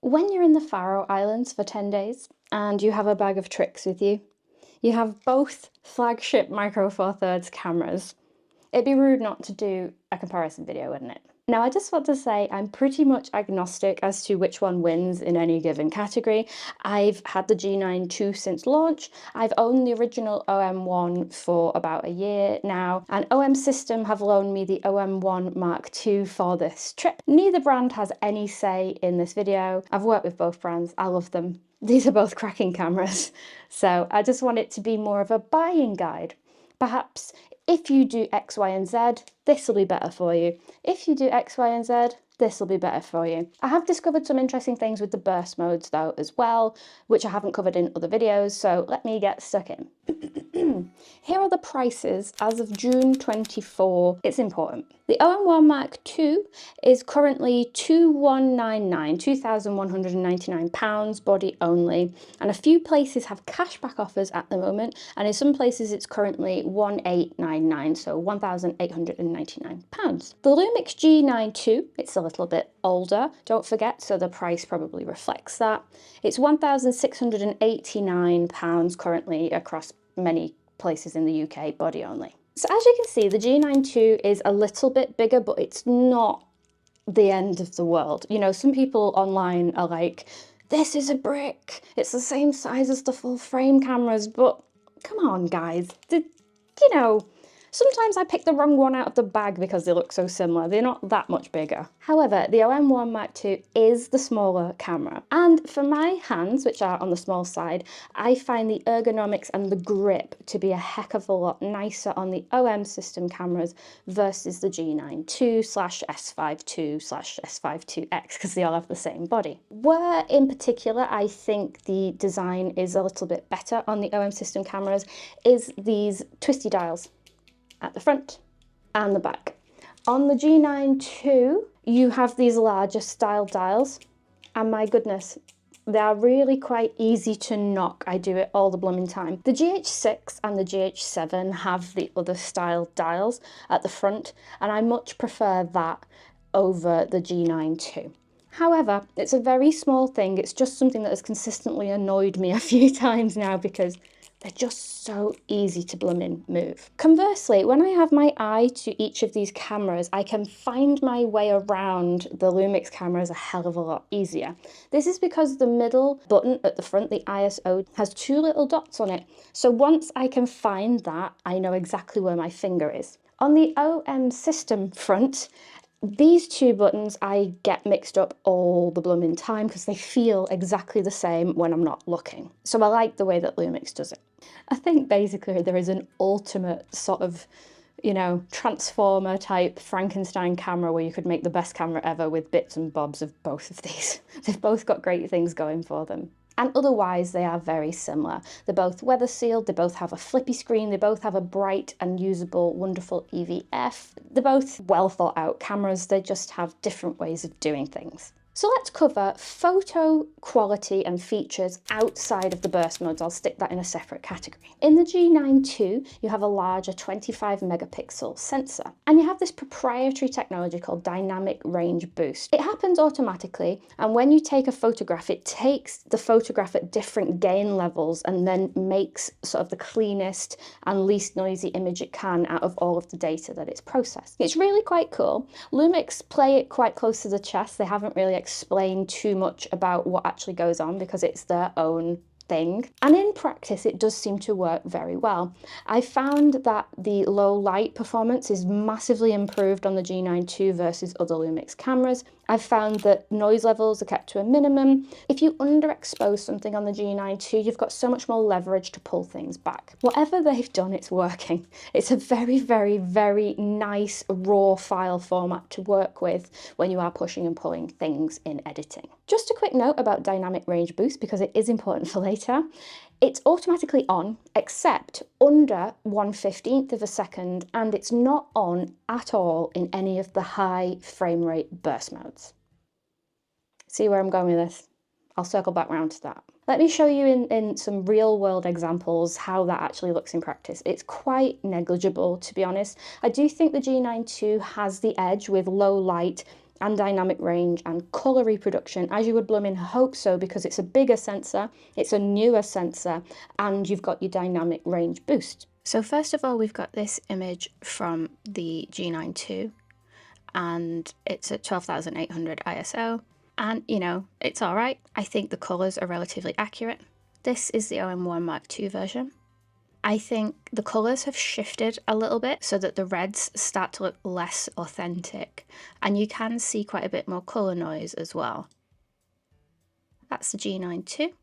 When you're in the Faroe Islands for 10 days and you have a bag of tricks with you, you have both Flagship Micro Four Thirds cameras, it'd be rude not to do a comparison video, wouldn't it? Now, I just want to say I'm pretty much agnostic as to which one wins in any given category. I've had the G9ii since launch. I've owned the original OM1 for about a year now, and OM System have loaned me the OM1 Mark II for this trip. Neither brand has any say in this video. I've worked with both brands. I love them. These are both cracking cameras. So I just want it to be more of a buying guide. Perhaps if you do X, Y, and Z, this will be better for you. If you do X, Y, and Z, this will be better for you. I have discovered some interesting things with the burst modes though as well, which I haven't covered in other videos, so let me get stuck in. Here are the prices as of June 24. It's important. The OM1 Mark II is currently £2,199 body only, and a few places have cashback offers at the moment, and in some places it's currently £1,899, so £1,899. The Lumix G9ii, it's a little bit older, don't forget, so the price probably reflects that. It's £1,689 currently across many places in the UK, body only. So as you can see, the G9ii is a little bit bigger, but it's not the end of the world. You know, some people online are like, this is a brick, it's the same size as the full frame cameras, but come on guys, you know, sometimes I pick the wrong one out of the bag because they look so similar. They're not that much bigger. However, the OM1 Mark II is the smaller camera. And for my hands, which are on the small side, I find the ergonomics and the grip to be a heck of a lot nicer on the OM System cameras versus the G9ii/S52/S52X, because they all have the same body. Where in particular I think the design is a little bit better on the OM System cameras is these twisty dials at the front and the back. On the G9ii, you have these larger style dials, and my goodness, they are really quite easy to knock. I do it all the blooming time. The GH6 and the GH7 have the other style dials at the front, and I much prefer that over the G9ii. However, it's a very small thing. It's just something that has consistently annoyed me a few times now because they're just so easy to blooming move. Conversely, when I have my eye to each of these cameras, I can find my way around the Lumix cameras a hell of a lot easier. This is because the middle button at the front, the ISO, has two little dots on it. So once I can find that, I know exactly where my finger is. On the OM System front, these two buttons I get mixed up all the blooming time because they feel exactly the same when I'm not looking. So I like the way that Lumix does it. I think basically there is an ultimate sort of, you know, transformer type Frankenstein camera where you could make the best camera ever with bits and bobs of both of these. They've both got great things going for them. And otherwise they are very similar. They're both weather sealed, they both have a flippy screen, they both have a bright and usable, wonderful EVF. They're both well thought out cameras, they just have different ways of doing things. So let's cover photo quality and features outside of the burst modes. I'll stick that in a separate category. In the G9ii, you have a larger 25 megapixel sensor, and you have this proprietary technology called dynamic range boost. It happens automatically, and when you take a photograph, it takes the photograph at different gain levels and then makes sort of the cleanest and least noisy image it can out of all of the data that it's processed. It's really quite cool. Lumix play it quite close to the chest. They haven't really explain too much about what actually goes on because it's their own thing. And in practice, it does seem to work very well. I found that the low light performance is massively improved on the G9ii versus other Lumix cameras. I've found that noise levels are kept to a minimum. If you underexpose something on the G9ii, you've got so much more leverage to pull things back. Whatever they've done, it's working. It's a very, very, very nice raw file format to work with when you are pushing and pulling things in editing. Just a quick note about dynamic range boost because it is important for later. It's automatically on, except under 1/15 of a second, and it's not on at all in any of the high frame rate burst modes. See where I'm going with this? I'll circle back round to that. Let me show you in some real world examples how that actually looks in practice. It's quite negligible, to be honest. I do think the G9ii has the edge with low light and dynamic range and colour reproduction as you would blooming hope so, because it's a bigger sensor, it's a newer sensor, and you've got your dynamic range boost. So first of all, we've got this image from the G9ii, and it's at 12,800 ISO, and you know, it's all right. I think the colours are relatively accurate. This is the OM1ii version. I think the colours have shifted a little bit so that the reds start to look less authentic, and you can see quite a bit more colour noise as well. That's the G9ii,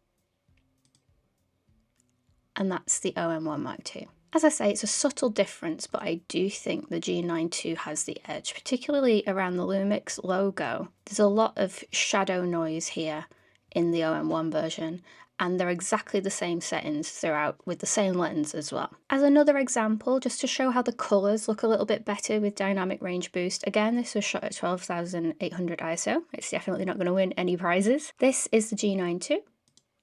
and that's the OM1ii. As I say, it's a subtle difference, but I do think the G9ii has the edge, particularly around the Lumix logo. There's a lot of shadow noise here in the OM1 version, and they're exactly the same settings throughout with the same lens as well. As another example, just to show how the colours look a little bit better with dynamic range boost, again, this was shot at 12,800 ISO. It's definitely not going to win any prizes. This is the G9ii,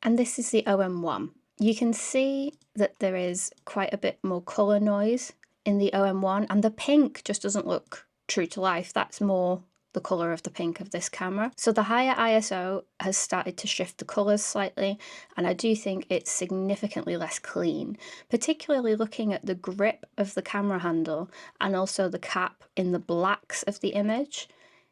and this is the OM1. You can see that there is quite a bit more colour noise in the OM1, and the pink just doesn't look true to life. That's more the colour of the pink of this camera. So the higher ISO has started to shift the colours slightly, and I do think it's significantly less clean, particularly looking at the grip of the camera handle and also the cap in the blacks of the image.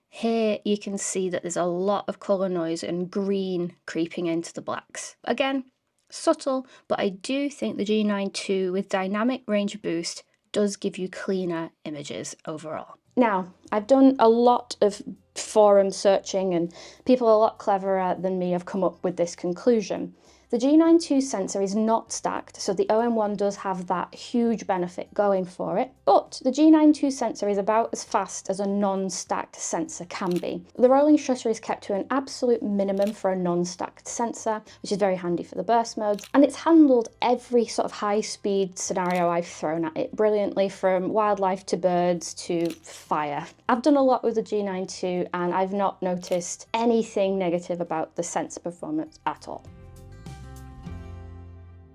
Here you can see that there's a lot of colour noise and green creeping into the blacks. Again, subtle, but I do think the G9ii with dynamic range boost does give you cleaner images overall. Now, I've done a lot of forum searching, and people a lot cleverer than me have come up with this conclusion. The G9ii sensor is not stacked, so the OM1 does have that huge benefit going for it, but the G9ii sensor is about as fast as a non-stacked sensor can be. The rolling shutter is kept to an absolute minimum for a non-stacked sensor, which is very handy for the burst modes, and it's handled every sort of high-speed scenario I've thrown at it brilliantly, from wildlife to birds to fire. I've done a lot with the G9ii, and I've not noticed anything negative about the sensor performance at all.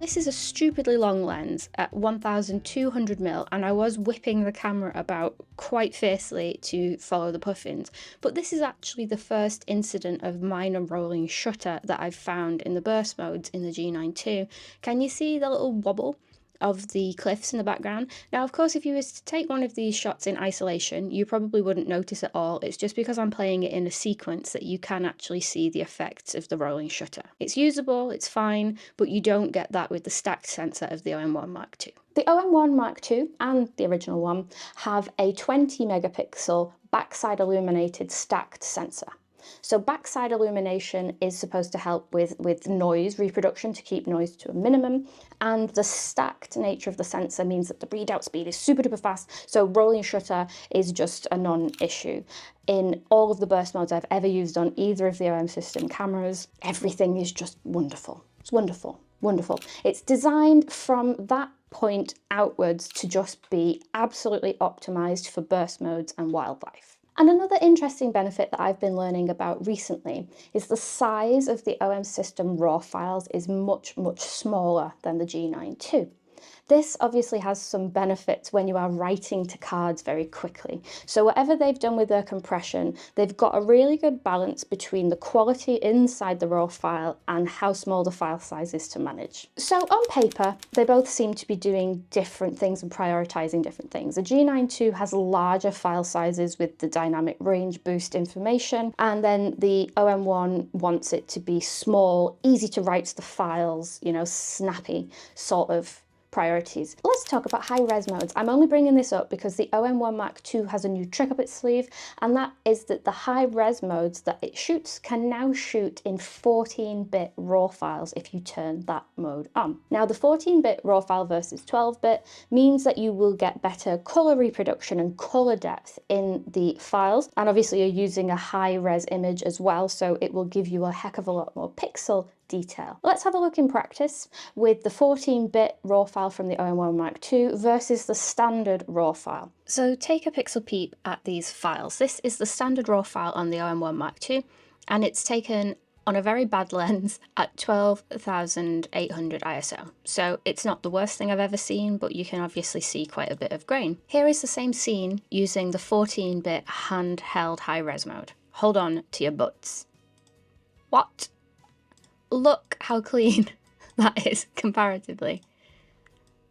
This is a stupidly long lens at 1200mm, and I was whipping the camera about quite fiercely to follow the puffins, but this is actually the first incident of minor rolling shutter that I've found in the burst modes in the G9ii. Can you see the little wobble of the cliffs in the background? Now, of course, if you was to take one of these shots in isolation, you probably wouldn't notice at all. It's just because I'm playing it in a sequence that you can actually see the effects of the rolling shutter. It's usable, it's fine, but you don't get that with the stacked sensor of the OM1ii. The OM1ii and the original one have a 20 megapixel backside illuminated stacked sensor. So backside illumination is supposed to help with noise reproduction, to keep noise to a minimum, and the stacked nature of the sensor means that the readout speed is super duper fast, so rolling shutter is just a non-issue. In all of the burst modes I've ever used on either of the OM system cameras, everything is just wonderful. It's wonderful, wonderful. It's designed from that point outwards to just be absolutely optimized for burst modes and wildlife. And another interesting benefit that I've been learning about recently is the size of the OM system RAW files is much, much smaller than the G9ii. This obviously has some benefits when you are writing to cards very quickly. So whatever they've done with their compression, they've got a really good balance between the quality inside the RAW file and how small the file size is to manage. So on paper, they both seem to be doing different things and prioritizing different things. The G9ii has larger file sizes with the dynamic range boost information, and then the OM1 wants it to be small, easy to write to the files, you know, snappy sort of priorities. Let's talk about high res modes. I'm only bringing this up because the OM1ii has a new trick up its sleeve, and that is that the high res modes that it shoots can now shoot in 14-bit RAW files if you turn that mode on. Now, the 14-bit RAW file versus 12-bit means that you will get better color reproduction and color depth in the files, and obviously you're using a high res image as well, so it will give you a heck of a lot more pixel detail. Let's have a look in practice with the 14-bit RAW file from the OM1ii versus the standard RAW file. So take a pixel peep at these files. This is the standard RAW file on the OM1ii, and it's taken on a very bad lens at 12,800 ISO. So it's not the worst thing I've ever seen, but you can obviously see quite a bit of grain. Here is the same scene using the 14-bit handheld high-res mode. hold on to your butts. What? Look how clean that is comparatively.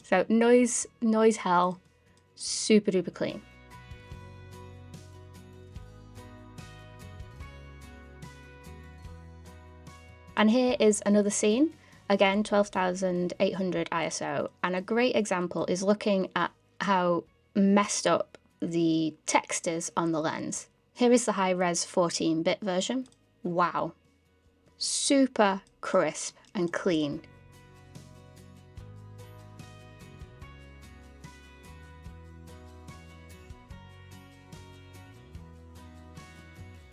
So noise hell, super duper clean. And here is another scene, again 12,800 ISO, and a great example is looking at how messed up the text is on the lens. Here is the high-res 14-bit version. Wow, super crisp and clean.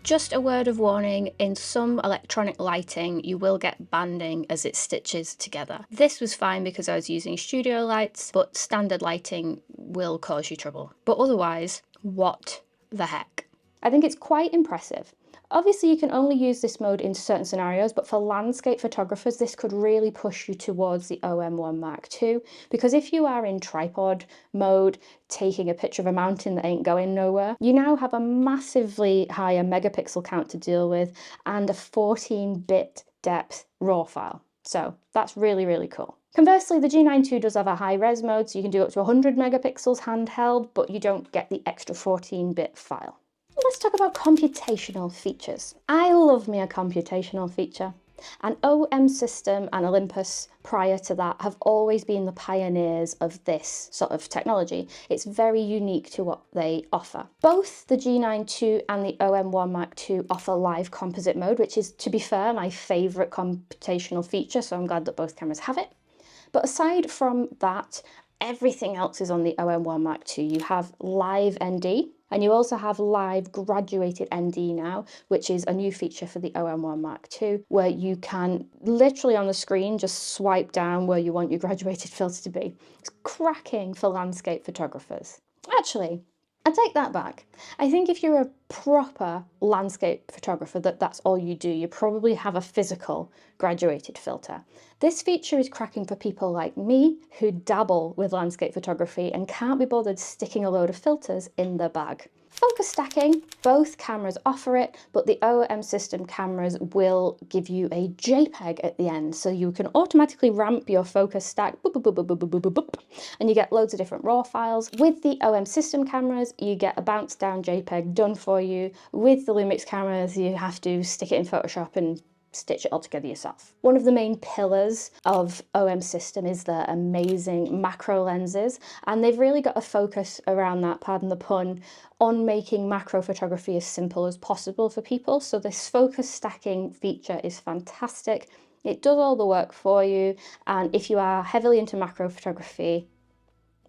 Just a word of warning, in some electronic lighting you will get banding as it stitches together. This was fine because I was using studio lights, but standard lighting will cause you trouble. But otherwise, what the heck? I think it's quite impressive. Obviously you can only use this mode in certain scenarios, but for landscape photographers this could really push you towards the OM1ii, because if you are in tripod mode, taking a picture of a mountain that ain't going nowhere, you now have a massively higher megapixel count to deal with and a 14-bit depth RAW file. So that's really, really cool. Conversely, the G9ii does have a high-res mode, so you can do up to 100 megapixels handheld, but you don't get the extra 14-bit file. Let's talk about computational features. I love me a computational feature. And OM System and Olympus prior to that have always been the pioneers of this sort of technology. It's very unique to what they offer. Both the G9ii and the OM1ii offer live composite mode, which is, to be fair, my favourite computational feature, so I'm glad that both cameras have it. But aside from that, everything else is on the OM1ii. You have live ND, and you also have live graduated ND now, which is a new feature for the OM1ii, where you can literally on the screen just swipe down where you want your graduated filter to be. It's cracking for landscape photographers. Actually, I take that back. I think if you're a proper landscape photographer, that's all you do, you probably have a physical graduated filter. This feature is cracking for people like me who dabble with landscape photography and can't be bothered sticking a load of filters in their bag. Focus stacking, both cameras offer it, but the OM System cameras will give you a JPEG at the end, so you can automatically ramp your focus stack, boop, boop, boop, boop, boop, boop, boop, boop, and you get loads of different RAW files. With the OM System cameras, you get a bounce down JPEG done for you. With the Lumix cameras, you have to stick it in Photoshop and stitch it all together yourself. One of the main pillars of OM System is their amazing macro lenses, and they've really got a focus around that, pardon the pun, on making macro photography as simple as possible for people. So this focus stacking feature is fantastic. It does all the work for you, and if you are heavily into macro photography,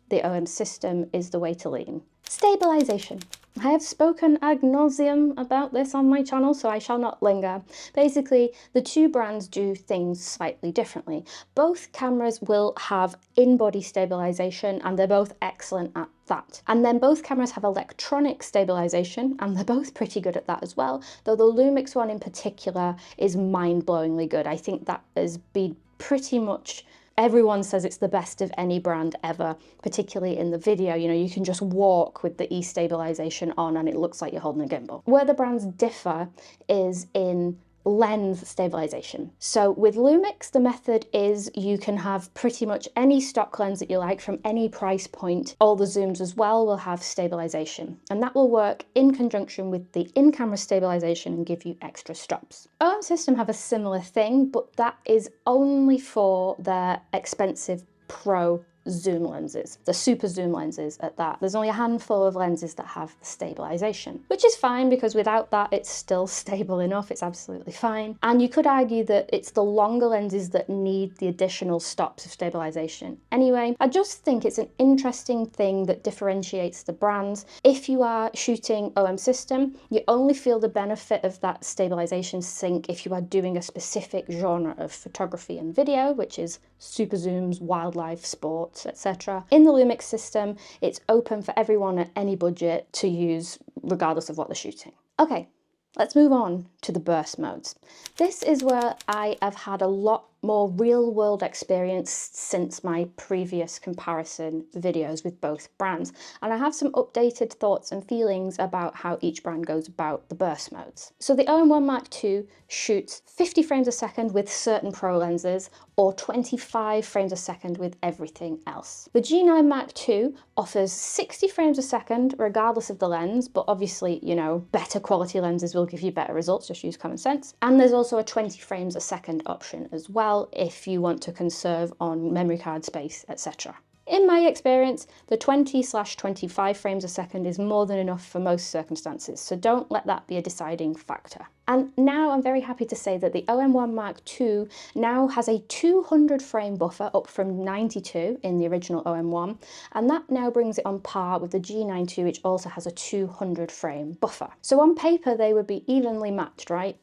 the OM System is the way to lean. Stabilisation. I have spoken ad nauseum about this on my channel, so I shall not linger. Basically, the two brands do things slightly differently. Both cameras will have in-body stabilisation, and they're both excellent at that. And then both cameras have electronic stabilisation, and they're both pretty good at that as well, though the Lumix one in particular is mind-blowingly good. I think that has been pretty much... Everyone says it's the best of any brand ever, particularly in the video. You know, you can just walk with the e-stabilisation on and it looks like you're holding a gimbal. Where the brands differ is in lens stabilisation. So with Lumix, the method is you can have pretty much any stock lens that you like from any price point. All the zooms as well will have stabilisation, and that will work in conjunction with the in-camera stabilisation and give you extra stops. OM System have a similar thing, but that is only for their expensive pro zoom lenses, the super zoom lenses at that. There's only a handful of lenses that have the stabilisation, which is fine because without that it's still stable enough, it's absolutely fine. And you could argue that it's the longer lenses that need the additional stops of stabilisation. Anyway, I just think it's an interesting thing that differentiates the brands. If you are shooting OM System, you only feel the benefit of that stabilisation sync if you are doing a specific genre of photography and video, which is super zooms, wildlife, sports, etc. In the Lumix system, it's open for everyone at any budget to use, regardless of what they're shooting. Okay, let's move on to the burst modes. This is where I have had a lot more real-world experience since my previous comparison videos with both brands, and I have some updated thoughts and feelings about how each brand goes about the burst modes. So the OM1 Mark II shoots 50 frames a second with certain pro lenses, or 25 frames a second with everything else. The G9 Mark II offers 60 frames a second regardless of the lens, but obviously, you know, better quality lenses will give you better results, just use common sense. And there's also a 20 frames a second option as well if you want to conserve on memory card space, etc. In my experience, the 20/25 frames a second is more than enough for most circumstances, so don't let that be a deciding factor. And now I'm very happy to say that the OM1 Mark II now has a 200 frame buffer, up from 92 in the original OM1, and that now brings it on par with the G9ii, which also has a 200 frame buffer. So on paper they would be evenly matched, right?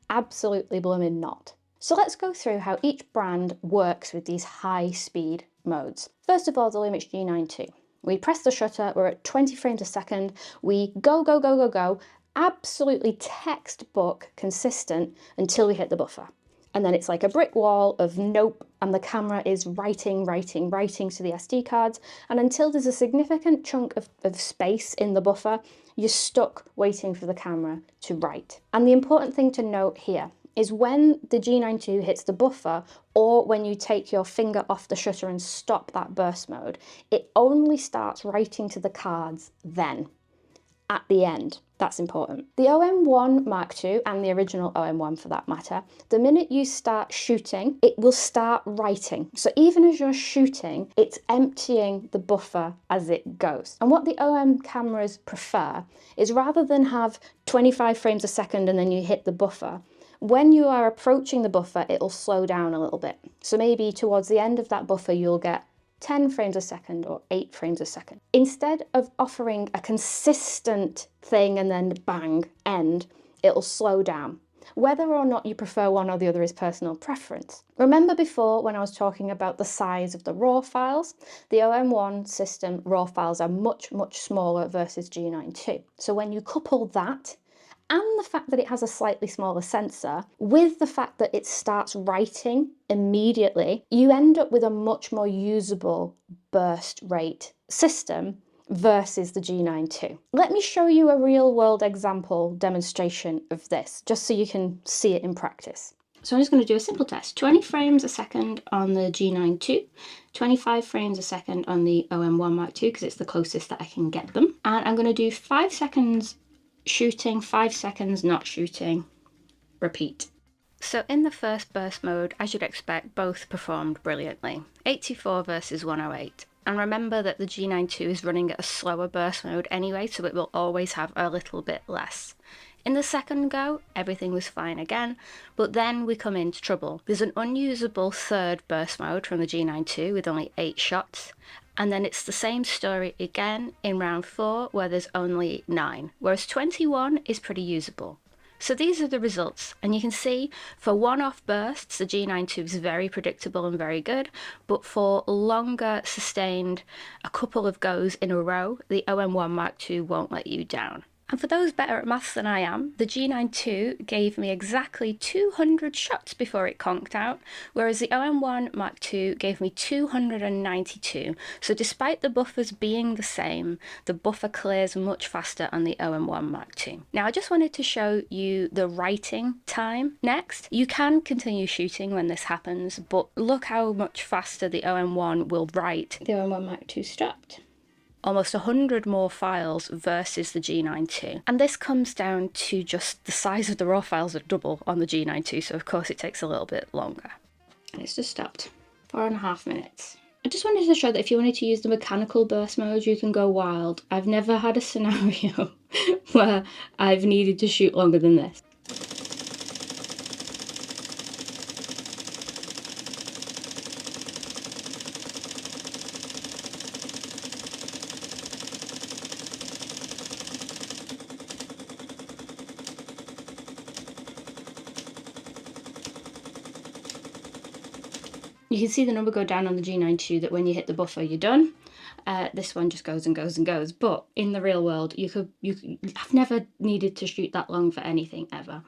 Absolutely blooming not. So let's go through how each brand works with these high speed modes. First of all, the Lumix G9ii. We press the shutter, we're at 20 frames a second, we go, go, go, go, go, absolutely textbook consistent until we hit the buffer. And then it's like a brick wall of nope, and the camera is writing to the SD cards, and until there's a significant chunk of space in the buffer, you're stuck waiting for the camera to write. And the important thing to note here is when the G9ii hits the buffer, or when you take your finger off the shutter and stop that burst mode, it only starts writing to the cards then, at the end. That's important. The OM1 Mark II, and the original OM1 for that matter, the minute you start shooting, it will start writing. So even as you're shooting, it's emptying the buffer as it goes. And what the OM cameras prefer is, rather than have 25 frames a second and then you hit the buffer, when you are approaching the buffer, it'll slow down a little bit. So maybe towards the end of that buffer, you'll get 10 frames a second or 8 frames a second. Instead of offering a consistent thing and then bang, end, it'll slow down. Whether or not you prefer one or the other is personal preference. Remember before when I was talking about the size of the RAW files? The OM1 system RAW files are much, much smaller versus G9ii. So when you couple that and the fact that it has a slightly smaller sensor, with the fact that it starts writing immediately, you end up with a much more usable burst rate system versus the G9ii. Let me show you a real-world example demonstration of this, just so you can see it in practice. So I'm just going to do a simple test. 20 frames a second on the G9ii, 25 frames a second on the OM1 Mark II, because it's the closest that I can get them. And I'm going to do 5 seconds shooting, 5 seconds not shooting, repeat. So in the first burst mode, as you'd expect, both performed brilliantly. 84 versus 108. And remember that the G9ii is running at a slower burst mode anyway, so it will always have a little bit less. In the second go, everything was fine again, but then we come into trouble. There's an unusable third burst mode from the G9ii with only 8 shots, and then it's the same story again in round 4 where there's only 9, whereas 21 is pretty usable. So these are the results, and you can see for one-off bursts the G9ii is very predictable and very good, but for longer sustained, a couple of goes in a row, the OM1 Mark II won't let you down. And for those better at maths than I am, the G9ii gave me exactly 200 shots before it conked out, whereas the OM1 Mark II gave me 292. So despite the buffers being the same, the buffer clears much faster on the OM1 Mark II. Now I just wanted to show you the writing time next. You can continue shooting when this happens, but look how much faster the OM1 will write. The OM1 Mark II stopped. Almost 100 more files versus the G9ii. And this comes down to just the size of the RAW files are double on the G9ii, so of course it takes a little bit longer. And it's just stopped. 4.5 minutes. I just wanted to show that if you wanted to use the mechanical burst mode, you can go wild. I've never had a scenario where I've needed to shoot longer than this. You can see the number go down on the G9ii, that when you hit the buffer, you're done. This one just goes and goes and goes. But in the real world, I've never needed to shoot that long for anything ever.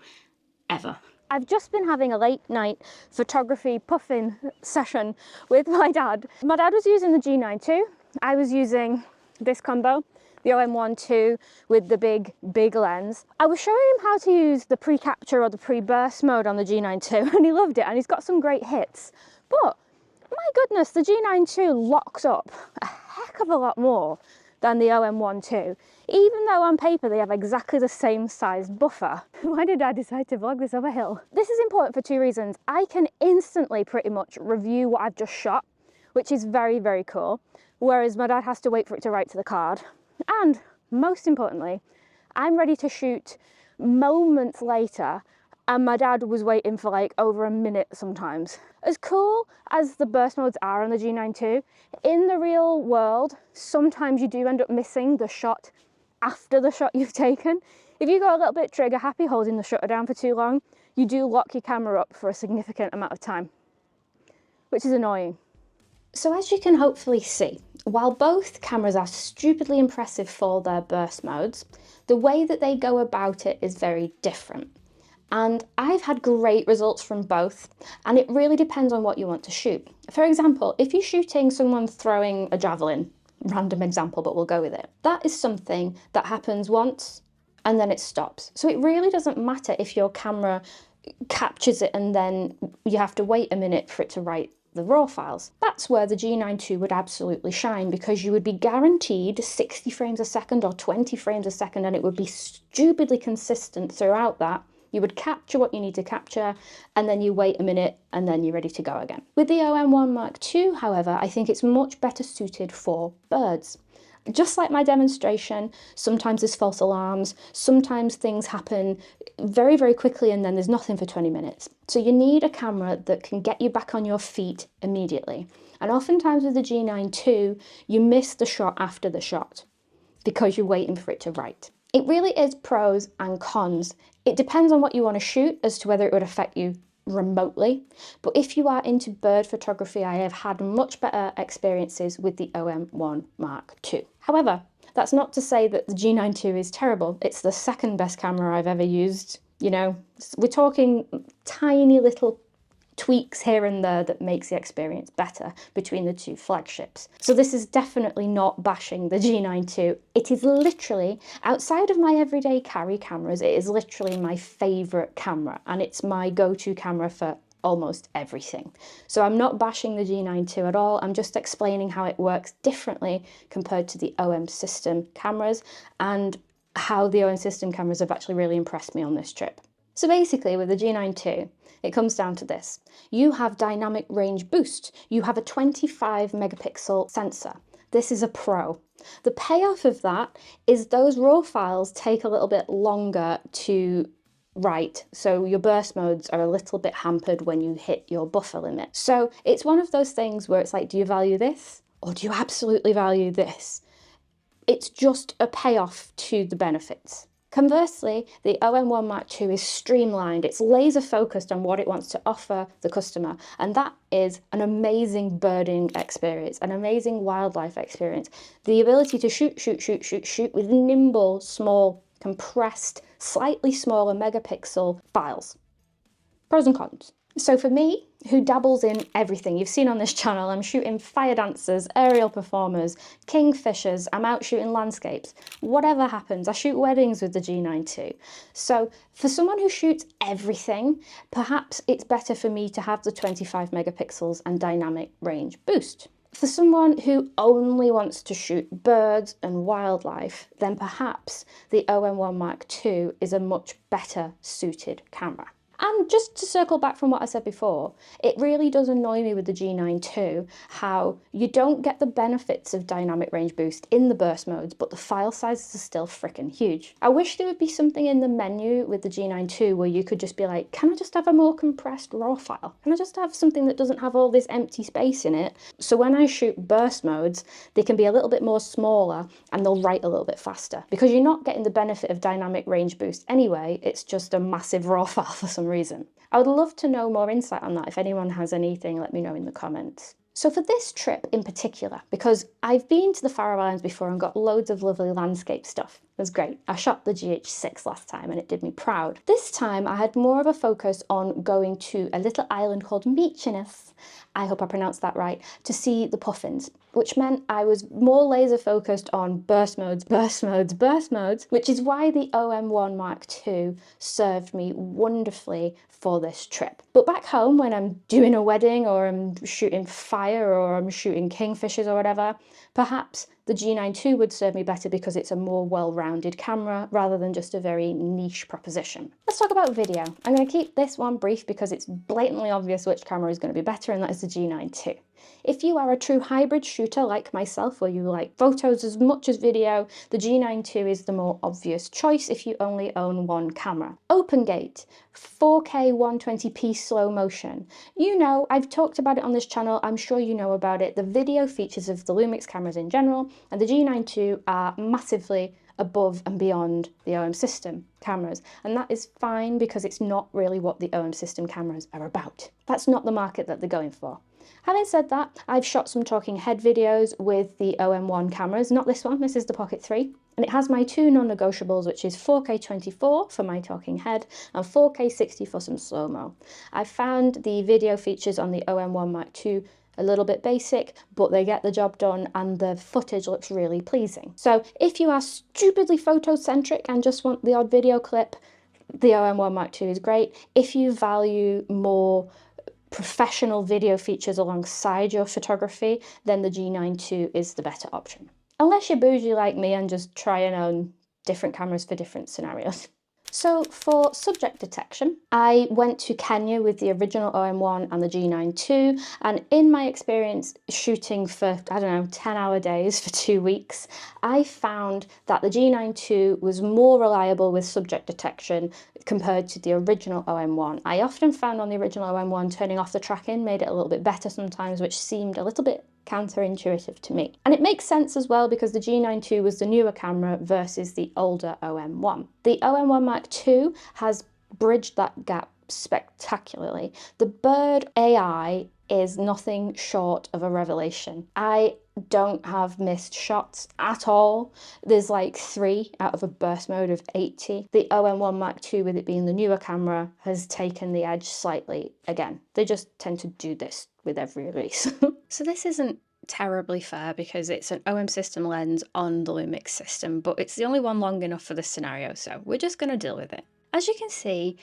I've just been having a late night photography puffing session with my dad. My dad was using the G9ii. I was using this combo, the OM1ii with the big lens. I was showing him how to use the pre-capture or the pre-burst mode on the G9ii and he loved it and he's got some great hits. But my goodness, the G9ii locks up a heck of a lot more than the OM1ii, even though on paper they have exactly the same size buffer. Why did I decide to vlog this over hill? This is important for two reasons. I can instantly pretty much review what I've just shot, which is very cool, whereas my dad has to wait for it to write to the card. And most importantly, I'm ready to shoot moments later and my dad was waiting for like over a minute sometimes. As cool as the burst modes are on the G9ii, in the real world, sometimes you do end up missing the shot after the shot you've taken. If you go a little bit trigger happy holding the shutter down for too long, you do lock your camera up for a significant amount of time, which is annoying. So as you can hopefully see, while both cameras are stupidly impressive for their burst modes, the way that they go about it is very different. And I've had great results from both, and it really depends on what you want to shoot. For example, if you're shooting someone throwing a javelin, random example, but we'll go with it, that is something that happens once and then it stops. So it really doesn't matter if your camera captures it and then you have to wait a minute for it to write the raw files. That's where the G9ii would absolutely shine, because you would be guaranteed 60 frames a second or 20 frames a second, and it would be stupidly consistent throughout that. You would capture what you need to capture, and then you wait a minute, and then you're ready to go again. With the OM1ii, however, I think it's much better suited for birds. Just like my demonstration, sometimes there's false alarms, sometimes things happen very quickly and then there's nothing for 20 minutes. So you need a camera that can get you back on your feet immediately. And oftentimes with the G9ii, you miss the shot after the shot because you're waiting for it to write. It really is pros and cons. It depends on what you want to shoot as to whether it would affect you remotely, but if you are into bird photography, I have had much better experiences with the OM1ii. However, that's not to say that the G9ii is terrible. It's the second best camera I've ever used. You know, we're talking tiny little tweaks here and there that makes the experience better between the two flagships. So this is definitely not bashing the G9ii. It is literally, outside of my everyday carry cameras, it is literally my favourite camera, and it's my go-to camera for almost everything. So I'm not bashing the G9ii at all, I'm just explaining how it works differently compared to the OM system cameras, and how the OM system cameras have actually really impressed me on this trip. So basically with the G9ii, it comes down to this. You have dynamic range boost. You have a 25 megapixel sensor. This is a pro. The payoff of that is those raw files take a little bit longer to write, so your burst modes are a little bit hampered when you hit your buffer limit. So it's one of those things where it's like, do you value this or do you absolutely value this? It's just a payoff to the benefits. Conversely, the OM1ii is streamlined, it's laser focused on what it wants to offer the customer, and that is an amazing birding experience, an amazing wildlife experience. The ability to shoot with nimble, small, compressed, slightly smaller megapixel files. Pros and cons. So for me, who dabbles in everything you've seen on this channel, I'm shooting fire dancers, aerial performers, kingfishers, I'm out shooting landscapes. Whatever happens, I shoot weddings with the G9ii. So for someone who shoots everything, perhaps it's better for me to have the 25 megapixels and dynamic range boost. For someone who only wants to shoot birds and wildlife, then perhaps the OM1ii is a much better suited camera. And just to circle back from what I said before, it really does annoy me with the G9ii how you don't get the benefits of dynamic range boost in the burst modes, but the file sizes are still freaking huge. I wish there would be something in the menu with the G9ii where you could just be like, can I just have a more compressed raw file? Can I just have something that doesn't have all this empty space in it? So when I shoot burst modes, they can be a little bit more smaller and they'll write a little bit faster, because you're not getting the benefit of dynamic range boost anyway, it's just a massive raw file for some reason. I would love to know more insight on that. If anyone has anything, let me know in the comments. So for this trip in particular, because I've been to the Faroe Islands before and got loads of lovely landscape stuff, was great. I shot the GH6 last time and it did me proud. This time I had more of a focus on going to a little island called Mykonos, I hope I pronounced that right, to see the puffins, which meant I was more laser focused on burst modes, which is why the OM1 Mark II served me wonderfully for this trip. But back home, when I'm doing a wedding or I'm shooting fire or I'm shooting kingfishers or whatever, perhaps the G9ii would serve me better because it's a more well-rounded camera rather than just a very niche proposition. Let's talk about video. I'm going to keep this one brief because it's blatantly obvious which camera is going to be better, and that is the G9ii. If you are a true hybrid shooter like myself, where you like photos as much as video, the G9ii is the more obvious choice if you only own one camera. Open gate, 4K 120p slow motion. You know, I've talked about it on this channel, I'm sure you know about it. The video features of the Lumix cameras in general, and the G9ii are massively above and beyond the OM system cameras, and that is fine because it's not really what the OM system cameras are about. That's not the market that they're going for. Having said that, I've shot some talking head videos with the OM1 cameras, not this one, this is the Pocket 3, and it has my two non-negotiables, which is 4K 24 for my talking head and 4K 60 for some slow-mo. I found the video features on the OM1 Mark II a little bit basic, but they get the job done and the footage looks really pleasing. So if you are stupidly photocentric and just want the odd video clip, the OM1 Mark II is great. If you value more professional video features alongside your photography, then the G9ii is the better option. Unless you're bougie like me and just try and own different cameras for different scenarios. So for subject detection, I went to Kenya with the original OM1 and the G9ii, and in my experience shooting for, I don't know, 10-hour days for 2 weeks, I found that the G9ii was more reliable with subject detection compared to the original OM1. I often found on the original OM1 turning off the tracking made it a little bit better sometimes, which seemed a little bit counterintuitive to me. And it makes sense as well because the G9ii was the newer camera versus the older OM1. The OM1 Mark II has bridged that gap spectacularly. The Bird AI is nothing short of a revelation. I don't have missed shots at all. There's like 3 out of a burst mode of 80. The OM1 Mark II, with it being the newer camera, has taken the edge slightly again. They just tend to do this with every release. So this isn't terribly fair because it's an OM system lens on the Lumix system, but it's the only one long enough for this scenario, so we're just going to deal with it. As you can see,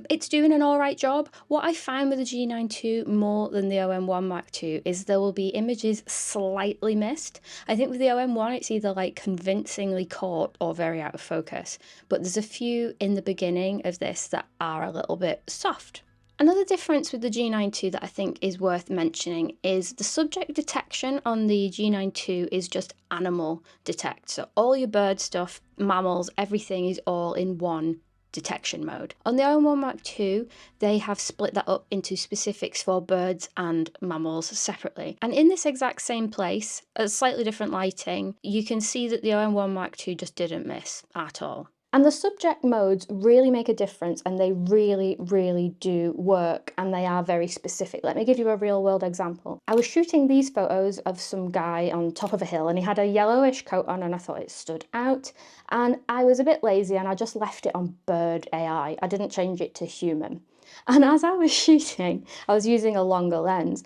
it's doing an alright job. What I find with the G9ii more than the OM1 Mark II is there will be images slightly missed. I think with the OM1 it's either like convincingly caught or very out of focus, but there's a few in the beginning of this that are a little bit soft. Another difference with the G9ii that I think is worth mentioning is the subject detection on the G9ii is just animal detect. So all your bird stuff, mammals, everything is all in one detection mode. On the OM1 Mark II, they have split that up into specifics for birds and mammals separately. And in this exact same place, at slightly different lighting, you can see that the OM1 Mark II just didn't miss at all. And the subject modes really make a difference, and they really, really do work, and they are very specific. Let me give you a real world example. I was shooting these photos of some guy on top of a hill, and he had a yellowish coat on, and I thought it stood out. And I was a bit lazy, and I just left it on Bird AI. I didn't change it to human. And as I was shooting, I was using a longer lens.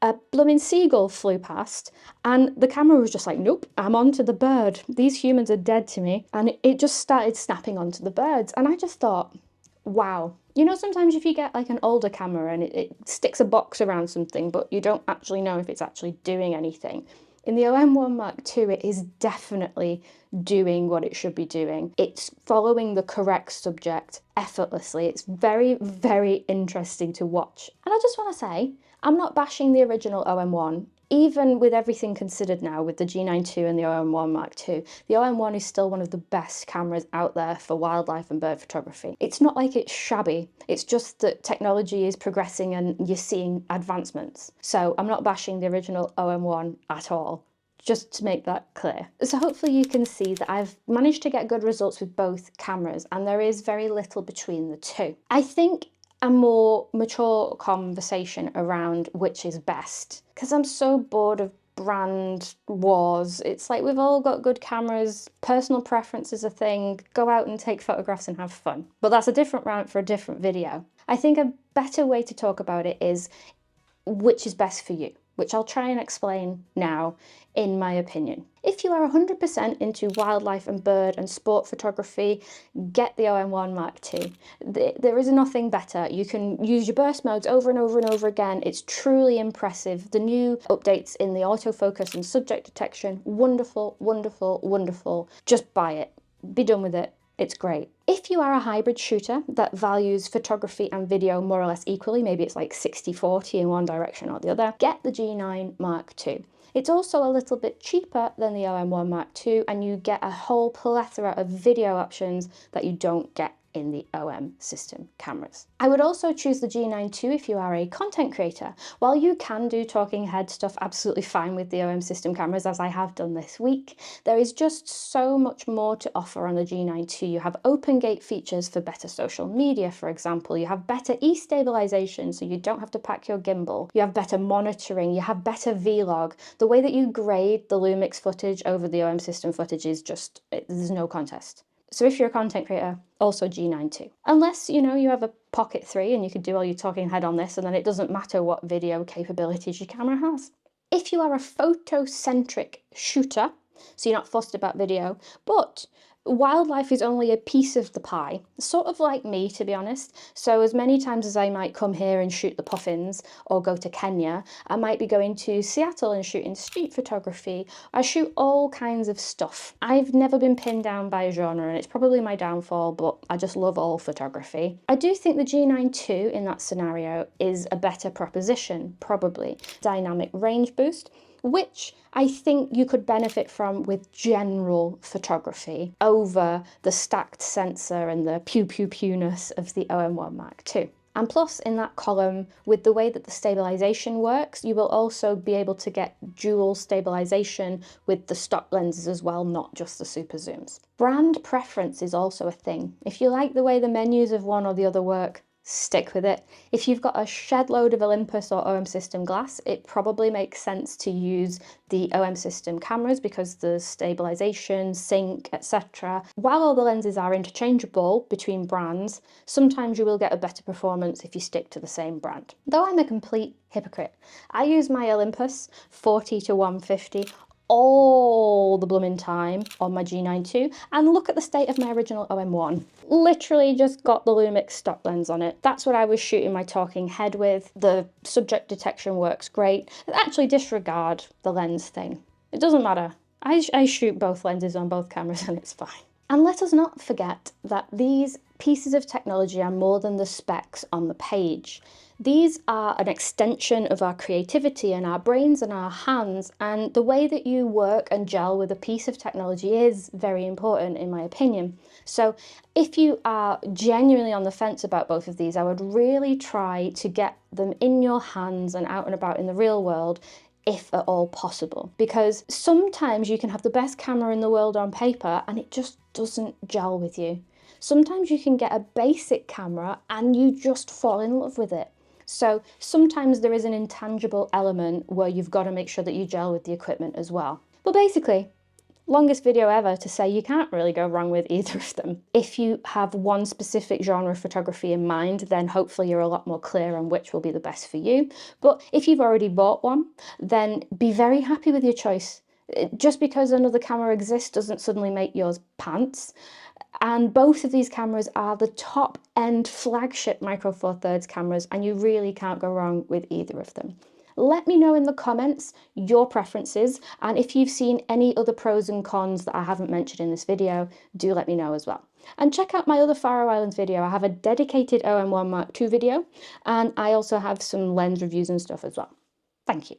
A blooming seagull flew past and the camera was just like, nope, I'm onto the bird. These humans are dead to me. And it just started snapping onto the birds. And I just thought, wow. You know, sometimes if you get like an older camera and it sticks a box around something, but you don't actually know if it's actually doing anything. In the OM1 Mark II, it is definitely doing what it should be doing. It's following the correct subject effortlessly. It's very, very interesting to watch. And I just want to say, I'm not bashing the original OM1. Even with everything considered now, with the G9ii and the OM1 Mark II, the OM1 is still one of the best cameras out there for wildlife and bird photography. It's not like it's shabby, it's just that technology is progressing and you're seeing advancements. So I'm not bashing the original OM1 at all, just to make that clear. So hopefully you can see that I've managed to get good results with both cameras, and there is very little between the two. I think a more mature conversation around which is best, because I'm so bored of brand wars. It's like we've all got good cameras, personal preference is a thing, go out and take photographs and have fun. But that's a different rant for a different video. I think a better way to talk about it is which is best for you, which I'll try and explain now in my opinion. If you are 100% into wildlife and bird and sport photography, get the OM1 Mark II. There is nothing better. You can use your burst modes over and over and over again. It's truly impressive. The new updates in the autofocus and subject detection, wonderful, wonderful, wonderful. Just buy it. Be done with it. It's great. If you are a hybrid shooter that values photography and video more or less equally, maybe it's like 60-40 in one direction or the other, get the G9 Mark II. It's also a little bit cheaper than the OM1 Mark II, and you get a whole plethora of video options that you don't get in the OM system cameras. I would also choose the G9ii if you are a content creator. While you can do talking head stuff absolutely fine with the OM system cameras, as I have done this week, there is just so much more to offer on the G9ii. You have open gate features for better social media, for example. You have better stabilisation, so you don't have to pack your gimbal. You have better monitoring. You have better vlog. The way that you grade the lumix footage over the OM system footage is just, there's no contest. So if you're a content creator, also G9ii. Unless, you know, you have a Pocket 3 and you could do all your talking head on this, and then it doesn't matter what video capabilities your camera has. If you are a photocentric shooter, so you're not fussed about video, but wildlife is only a piece of the pie, sort of like me, to be honest. So as many times as I might come here and shoot the puffins or go to Kenya, I might be going to Seattle and shooting street photography. I shoot all kinds of stuff. I've never been pinned down by a genre, and it's probably my downfall, but I just love all photography. I do think the G9ii in that scenario is a better proposition, probably. Dynamic range boost, which I think you could benefit from with general photography over the stacked sensor and the pew-pew-pewness of the OM1 Mark II. And plus, in that column, with the way that the stabilisation works, you will also be able to get dual stabilisation with the stock lenses as well, not just the super zooms. Brand preference is also a thing. If you like the way the menus of one or the other work, stick with it. If you've got a shed load of Olympus or OM system glass, it probably makes sense to use the OM system cameras because the stabilisation, sync, etc. While all the lenses are interchangeable between brands, sometimes you will get a better performance if you stick to the same brand. Though I'm a complete hypocrite, I use my Olympus 40-150 all the blooming time on my G9ii, and look at the state of my original OM1. Literally just got the lumix stock lens on it. That's what I was shooting my talking head with. The subject detection works great. Actually disregard the lens thing. It doesn't matter. I shoot both lenses on both cameras and it's fine. And let us not forget that these pieces of technology are more than the specs on the page. These are an extension of our creativity and our brains and our hands, and the way that you work and gel with a piece of technology is very important in my opinion. So if you are genuinely on the fence about both of these, I would really try to get them in your hands and out and about in the real world, if at all possible, because sometimes you can have the best camera in the world on paper and it just doesn't gel with you. Sometimes you can get a basic camera and you just fall in love with it. So sometimes there is an intangible element where you've got to make sure that you gel with the equipment as well. But basically, longest video ever to say you can't really go wrong with either of them. If you have one specific genre of photography in mind, then hopefully you're a lot more clear on which will be the best for you. But if you've already bought one, then be very happy with your choice. Just because another camera exists doesn't suddenly make yours pants. And both of these cameras are the top-end flagship Micro Four Thirds cameras, and you really can't go wrong with either of them. Let me know in the comments your preferences, and if you've seen any other pros and cons that I haven't mentioned in this video, do let me know as well. And check out my other Faroe Islands video. I have a dedicated OM1 Mark II video, and I also have some lens reviews and stuff as well. Thank you.